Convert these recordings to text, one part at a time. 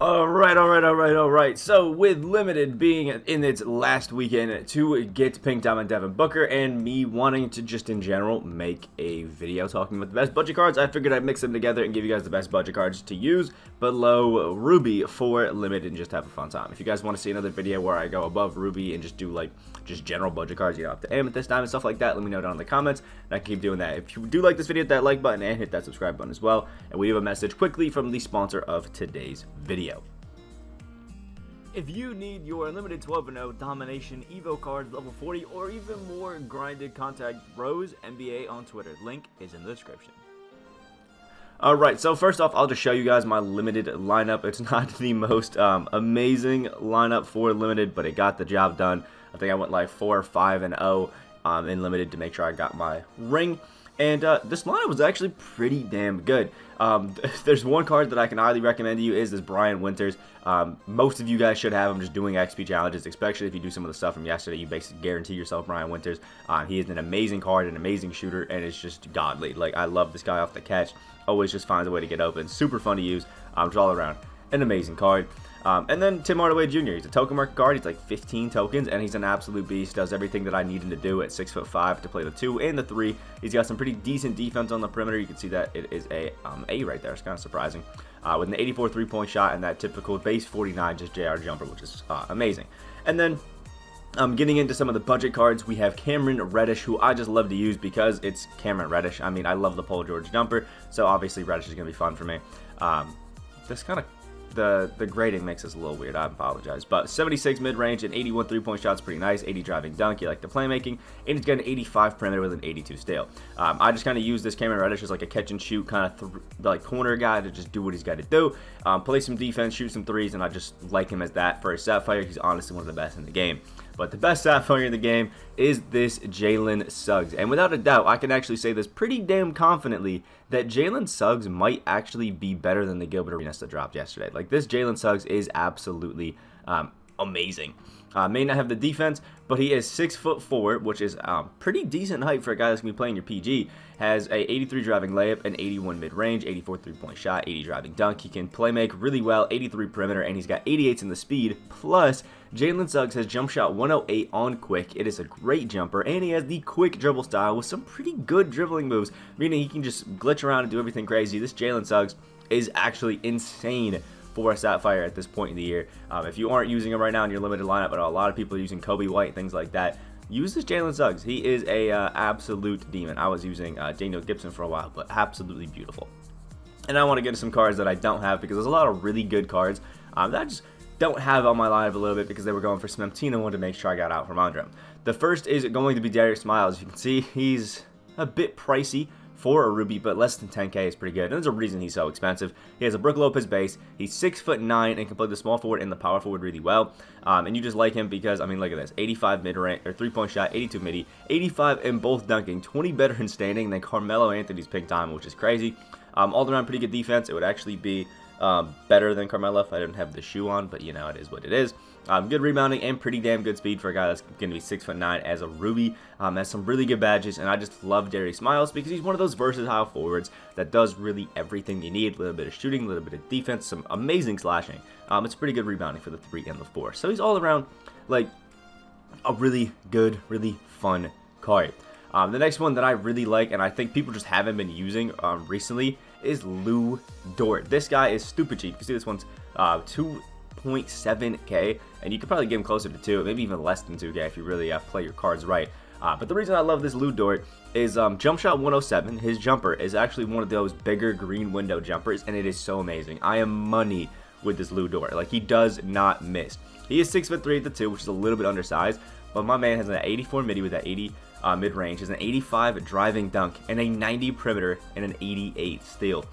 Alright. So, with Limited being in its last weekend to get Pink Diamond Devin Booker, and me wanting to just in general make a video talking about the best budget cards, I figured I'd mix them together and give you guys the best budget cards to use below Ruby for Limited and just have a fun time. If you guys want to see another video where I go above Ruby and just do like just general budget cards, you know, up to Amethyst Diamond, stuff like that, let me know down in the comments, and I can keep doing that. If you do like this video, hit that like button and hit that subscribe button as well. And we have a message quickly from the sponsor of today's video. If you need your unlimited 12-0 domination Evo cards, level 40, or even more grinded, contact Rose NBA on Twitter. Link is in the description. Alright, so first off, I'll just show you guys my limited lineup. It's not the most amazing lineup for limited, but it got the job done. I think I went like 4-5-0 in limited to make sure I got my ring. And this lineup was actually pretty damn good. There's one card that I can highly recommend to you is this Brian Winters. Most of you guys should have him just doing XP challenges, especially if you do some of the stuff from yesterday. You basically guarantee yourself Brian Winters. He is an amazing card, an amazing shooter, and it's just godly. Like, I love this guy off the catch. Always just finds a way to get open. Super fun to use. Just all around an amazing card. And then Tim Hardaway Jr. He's a token market card. He's like 15 tokens, and he's an absolute beast. Does everything that I need him to do at 6'5" to play the 2 and the 3. He's got some pretty decent defense on the perimeter. You can see that it is a right there. It's kind of surprising. With an 84 3-point shot and that typical base 49 just JR jumper, which is amazing. And then getting into some of the budget cards, we have Cameron Reddish, who I just love to use because it's Cameron Reddish. I mean, I love the Paul George jumper, so obviously Reddish is going to be fun for me. This kind of the grading makes this a little weird, I apologize, but 76 mid-range and 81 3-point shots, pretty nice. 80 driving dunk, you like the playmaking, and he's got an 85 perimeter with an 82 steal. I just kind of use this Cameron Reddish as like a catch and shoot kind of like corner guy to just do what he's got to do, play some defense, shoot some threes, and I just like him as that. For a Sapphire, he's honestly one of the best in the game. But the best Sapphire in the game is this Jalen Suggs. And without a doubt, I can actually say this pretty damn confidently that Jalen Suggs might actually be better than the Gilbert Arenas that dropped yesterday. Like, this Jalen Suggs is absolutely amazing. May not have the defense, but he is 6'4", which is pretty decent height for a guy that's going to be playing your PG. Has a 83 driving layup, an 81 mid-range, 84 3-point shot, 80 driving dunk. He can play make really well, 83 perimeter, and he's got 88s in the speed. Plus, Jalen Suggs has jump shot 108 on quick. It is a great jumper, and he has the quick dribble style with some pretty good dribbling moves, meaning he can just glitch around and do everything crazy. This Jalen Suggs is actually insane for a Sapphire at this point in the year. If you aren't using him right now in your limited lineup, but a lot of people are using Kobe White, things like that, use this Jalen Suggs. He is a absolute demon. I was using Daniel Gibson for a while, but absolutely beautiful. And I want to get to some cards that I don't have because there's a lot of really good cards that I just don't have on my lineup a little bit because they were going for some Tina. I wanted to make sure I got out from under him. The first is going to be Darius Miles. As you can see, he's a bit pricey for a Ruby, but less than 10k is pretty good. And there's a reason he's so expensive. He has a Brook Lopez base. He's 6'9" and can play the small forward and the power forward really well. And you just like him because, I mean, look at this: 85 mid-range or 3-point shot, 82 midi, 85 in both dunking, 20 better in standing than Carmelo Anthony's Pink Diamond, which is crazy. All around pretty good defense. It would actually be better than Carmelo if I didn't have the shoe on, but you know, it is what it is. Good rebounding and pretty damn good speed for a guy that's going to be 6'9" as a Ruby. Has some really good badges, and I just love Darius Miles because he's one of those versatile forwards that does really everything you need. A little bit of shooting, a little bit of defense, some amazing slashing. It's pretty good rebounding for the 3 and the 4. So he's all around like a really good, really fun card. The next one that I really like, and I think people just haven't been using recently, is Lou Dort. This guy is stupid cheap. You can see this one's 2.7k, and you could probably get him closer to 2, maybe even less than 2k if you really play your cards right. But the reason I love this Lou Dort is jump shot 107. His jumper is actually one of those bigger green window jumpers, and it is so amazing. I am money with this Lou Dort. Like, he does not miss. He is 6'3" at the 2, which is a little bit undersized, but my man has an 84 midi with that 80 mid-range, has an 85 driving dunk, and a 90 perimeter, and an 88 steal.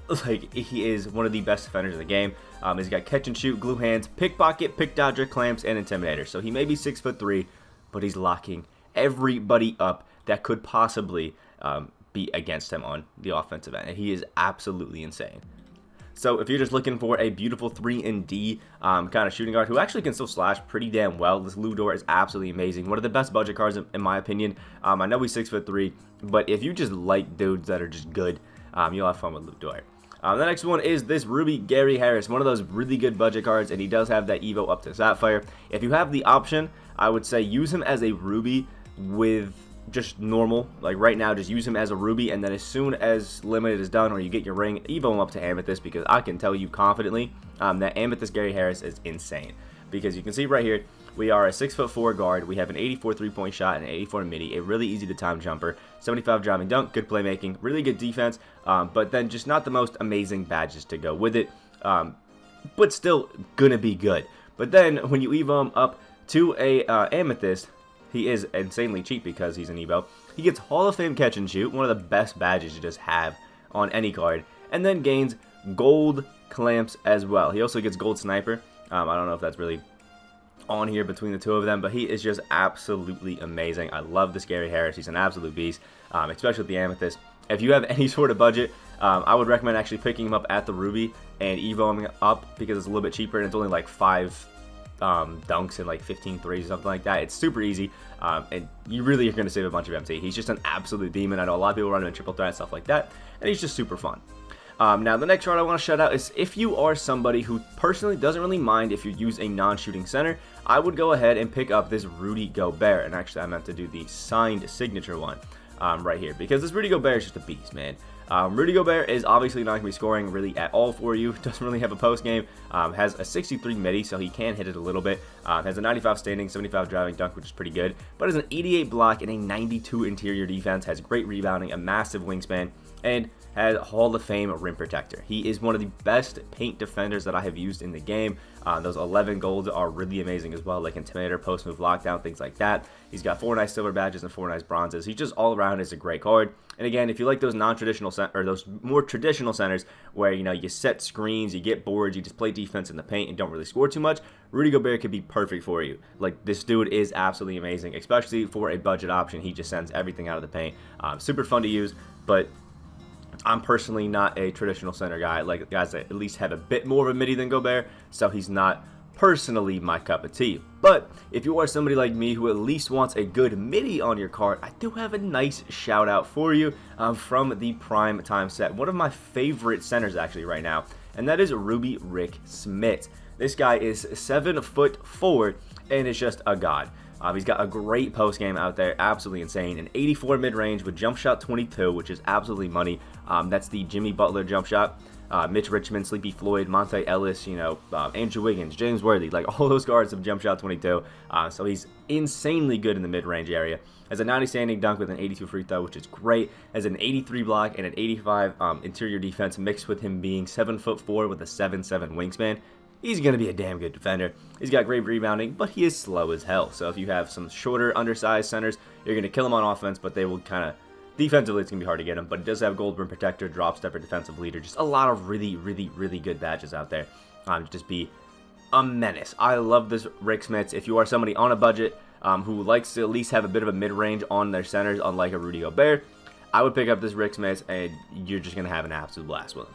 Like, he is one of the best defenders in the game. He's got catch and shoot, glue hands, pickpocket, pick dodger, clamps, and intimidator. So he may be 6'3", but he's locking everybody up that could possibly be against him on the offensive end. And he is absolutely insane. So if you're just looking for a beautiful 3-and-D kind of shooting guard who actually can still slash pretty damn well, this Lou Dort is absolutely amazing. One of the best budget cards in my opinion. I know he's 6'3", but if you just like dudes that are just good, you'll have fun with Lou Dort. The next one is this Ruby Gary Harris, one of those really good budget cards, and he does have that Evo up to Sapphire. If you have the option, I would say use him as a Ruby with just normal. Like right now, just use him as a Ruby, and then as soon as Limited is done or you get your ring, Evo him up to Amethyst, because I can tell you confidently that Amethyst Gary Harris is insane. Because you can see right here, we are a 6'4" guard. We have an 84 3-point shot and an 84 midi, a really easy to time jumper, 75 driving dunk, good playmaking, really good defense, but then just not the most amazing badges to go with it, but still gonna be good. But then when you evo him up to a Amethyst, he is insanely cheap because he's an evo. He gets Hall of Fame catch and shoot, one of the best badges you just have on any card, and then gains gold clamps as well. He also gets gold sniper. I don't know if that's really on here between the two of them, but he is just absolutely amazing. I love this Gary Harris. He's an absolute beast, especially with the Amethyst. If you have any sort of budget, I would recommend actually picking him up at the Ruby and evoing him up, because it's a little bit cheaper and it's only like 5 dunks and like 15 threes or something like that. It's super easy, and you really are going to save a bunch of MT. He's just an absolute demon. I know a lot of people run him in triple threat and stuff like that, and he's just super fun. Now, the next card I want to shout out is if you are somebody who personally doesn't really mind if you use a non-shooting center, I would go ahead and pick up this Rudy Gobert. And actually, I meant to do the signed signature one right here, because this Rudy Gobert is just a beast, man. Rudy Gobert is obviously not going to be scoring really at all for you. Doesn't really have a post game. Has a 63 midi, so he can hit it a little bit. Has a 95 standing, 75 driving dunk, which is pretty good. But has an 88 block and a 92 interior defense. Has great rebounding, a massive wingspan, and has Hall of Fame rim protector. He is one of the best paint defenders that I have used in the game. Those 11 golds are really amazing as well, like Intimidator, post move lockdown, things like that. He's got 4 nice silver badges and 4 nice bronzes. He just all around is a great card. And again, if you like those non-traditional or those more traditional centers where, you know, you set screens, you get boards, you just play defense in the paint and don't really score too much, Rudy Gobert could be perfect for you. Like, this dude is absolutely amazing, especially for a budget option. He just sends everything out of the paint. Super fun to use, but I'm personally not a traditional center guy. Like guys that at least have a bit more of a midi than Gobert, so he's not personally my cup of tea. But if you are somebody like me who at least wants a good midi on your card, I do have a nice shout out for you from the prime time set. One of my favorite centers actually right now, and that is Ruby Rick Smits. This guy is 7'4" and is just a god. He's got a great post game out there, absolutely insane. An 84 mid range with jump shot 22, which is absolutely money. That's the Jimmy Butler jump shot. Mitch Richmond, Sleepy Floyd, Monte Ellis, you know, Andrew Wiggins, James Worthy, like all those guards have jump shot 22. So he's insanely good in the mid range area. Has a 90 standing dunk with an 82 free throw, which is great. Has an 83 block and an 85 interior defense, mixed with him being 7'4" with a 7'7" wingspan. He's going to be a damn good defender. He's got great rebounding, but he is slow as hell. So if you have some shorter, undersized centers, you're going to kill him on offense, but they will kind of, defensively, it's going to be hard to get him. But he does have gold rim protector, drop stepper, defensive leader. Just a lot of really, really, really good badges out there. Just be a menace. I love this Rick Smits. If you are somebody on a budget who likes to at least have a bit of a mid-range on their centers, unlike a Rudy Gobert, I would pick up this Rick Smits, and you're just going to have an absolute blast with him.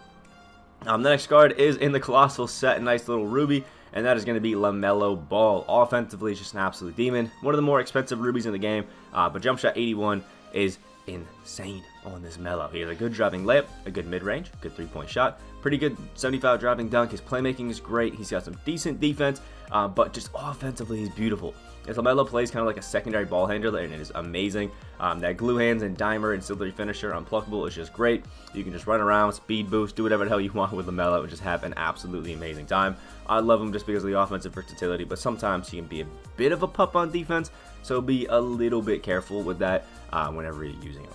The next card is in the Colossal set, a nice little Ruby, and that is going to be Melo Ball. Offensively, just an absolute demon. One of the more expensive Rubies in the game, but jump shot 81 is insane on this Melo. He has a good driving layup, a good mid-range, good 3-point shot, pretty good 75 driving dunk. His playmaking is great. He's got some decent defense, but just offensively, he's beautiful. As LaMelo plays kind of like a secondary ball handler, and it is amazing. That glue hands and dimer and silvery finisher, unpluckable, is just great. You can just run around, speed boost, do whatever the hell you want with LaMelo, and just have an absolutely amazing time. I love him just because of the offensive versatility, but sometimes he can be a bit of a pup on defense, so be a little bit careful with that whenever you're using him.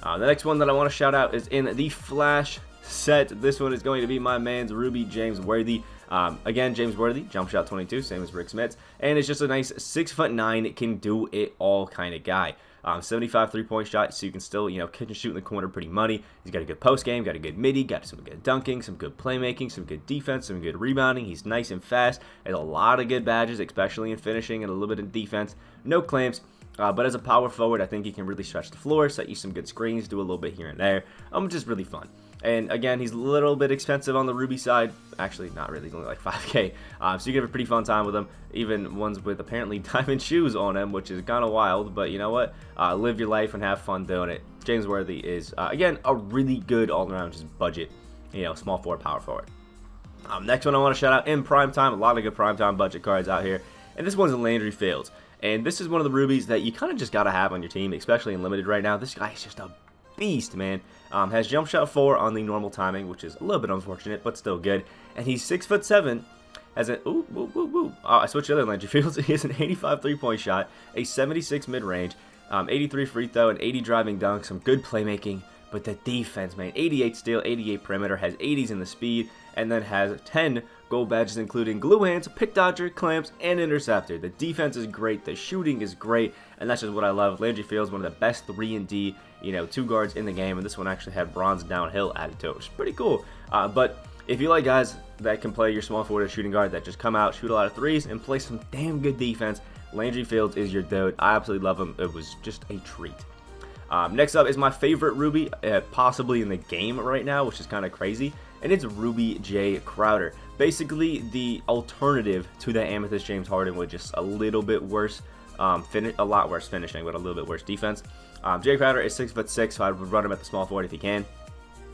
The next one that I want to shout out is in the Flash set. This one is going to be my man's Ruby James Worthy. Again, James Worthy, jump shot 22, same as Rick Smits, and it's just a nice 6'9", can do it all kind of guy. 75 3-point shot, so you can still, you know, catch and shoot in the corner pretty money. He's got a good post game, got a good midi, got some good dunking, some good playmaking, some good defense, some good rebounding. He's nice and fast, has a lot of good badges, especially in finishing and a little bit in defense. No clamps. But as a power forward, I think he can really stretch the floor, set you some good screens, do a little bit here and there. Just really fun. And again, he's a little bit expensive on the Ruby side. Actually, not really. He's only like 5K. So you can have a pretty fun time with him. Even ones with apparently diamond shoes on him, which is kind of wild. But you know what? Live your life and have fun doing it. James Worthy is, again, a really good all-around just budget small forward, power forward. Next one I want to shout out in prime time, a lot of good prime time budget cards out here, and this one's a Landry Fields. And this is one of the rubies that you kind of just got to have on your team, especially in limited right now. This guy is just a beast, man. Has jump shot 4 on the normal timing, which is a little bit unfortunate, but still good. And he's 6'7". Has an I switched the other Landry Fields. He has an 85 3-point shot, a 76 mid-range, 83 free throw, and 80 driving dunk. Some good playmaking, but the defense, man. 88 steal, 88 perimeter, has 80s in the speed, and then has 10 gold badges, including glue hands, pick dodger, clamps, and interceptor. The defense is great, the shooting is great, and that's just what I love. Landry Fields, one of the best 3-and-D, 2 guards in the game, and this one actually had bronze downhill added to it, which is pretty cool. But if you like guys that can play your small forward or shooting guard that just come out, shoot a lot of threes, and play some damn good defense, Landry Fields is your dude. I absolutely love him. It was just a treat. Next up is my favorite Ruby, possibly in the game right now, which is kind of crazy, and it's Ruby J. Crowder. Basically, the alternative to the Amethyst James Harden with just a little bit worse, a lot worse finishing, but a little bit worse defense. J. Crowder is 6'6", so I would run him at the small forward if he can,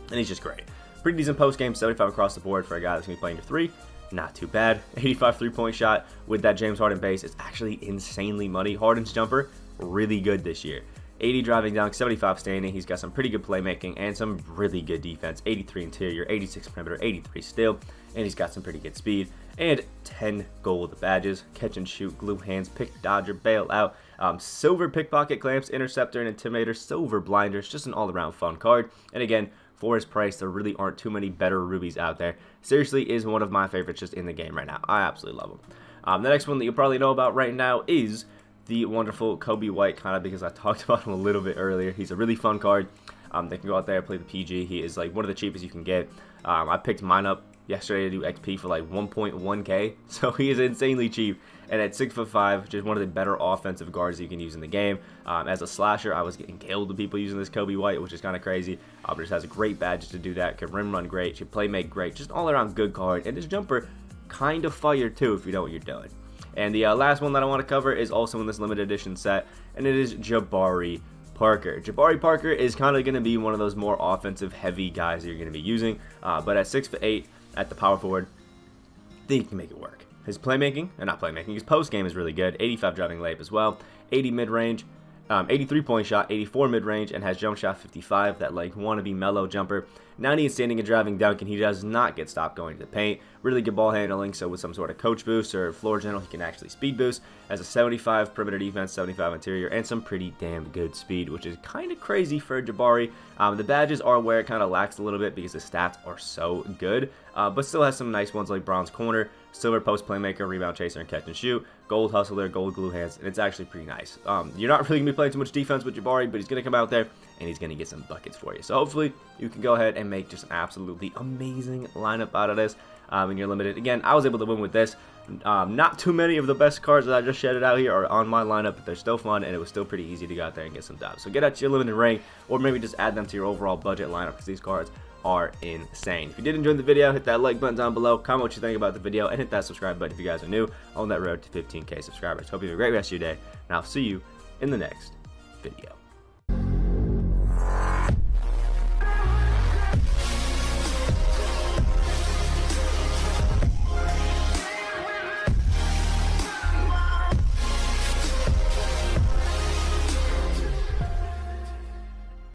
and he's just great. Pretty decent post game, 75 across the board for a guy that's going to be playing your 3. Not too bad. 85 3-point shot with that James Harden base. It's actually insanely money. Harden's jumper, really good this year. 80 driving dunk, 75 standing. He's got some pretty good playmaking and some really good defense. 83 interior, 86 perimeter, 83 steal, and he's got some pretty good speed. And 10 gold badges, catch and shoot, glue hands, pick dodger, bail out, silver pickpocket clamps, interceptor and intimidator, silver blinders. Just an all-around fun card. And again, for his price, there really aren't too many better rubies out there. Seriously, is one of my favorites just in the game right now. I absolutely love him. The next one that you probably know about right now is the wonderful Kobe White, kind of because I talked about him a little bit earlier. He's a really fun card. They can go out there and play the PG. He is like one of the cheapest you can get. I picked mine up yesterday to do XP for like 1.1k, so he is insanely cheap. And at 6'5", just one of the better offensive guards you can use in the game. As a slasher, I was getting killed with people using this Kobe White, which is kind of crazy. But just has a great badge to do that. Can rim run great, should play make great, just all around good card. And his jumper kind of fire too if you know what you're doing. And the last one that I want to cover is also in this limited edition set, and it is Jabari Parker. Jabari Parker is kind of going to be one of those more offensive heavy guys that you're going to be using, but at 6'8" at the power forward, I think he can make it work. His playmaking, his post game is really good. 85 driving layup as well, 80 mid range, 83 point shot, 84 mid range, and has jump shot 55. That like wannabe Melo jumper. 90 in standing and driving dunk, and he does not get stopped going to the paint. Really good ball handling, so with some sort of coach boost or floor general, he can actually speed boost. Has a 75 perimeter defense, 75 interior, and some pretty damn good speed, which is kind of crazy for Jabari. The badges are where it kind of lacks a little bit because the stats are so good, but still has some nice ones like bronze corner, silver post playmaker, rebound chaser, and catch and shoot, gold hustler, gold glue hands, and it's actually pretty nice. You're not really going to be playing too much defense with Jabari, but he's going to come out there and he's going to get some buckets for you. So hopefully you can go ahead and make just an absolutely amazing lineup out of this. And you're limited. Again, I was able to win with this. Not too many of the best cards that I just shedded out here are on my lineup, but they're still fun, and it was still pretty easy to go out there and get some dubs. So get out your limited rank, or maybe just add them to your overall budget lineup, because these cards are insane. If you did enjoy the video, hit that like button down below, comment what you think about the video, and hit that subscribe button if you guys are new on that road to 15k subscribers. Hope you have a great rest of your day, and I'll see you in the next video.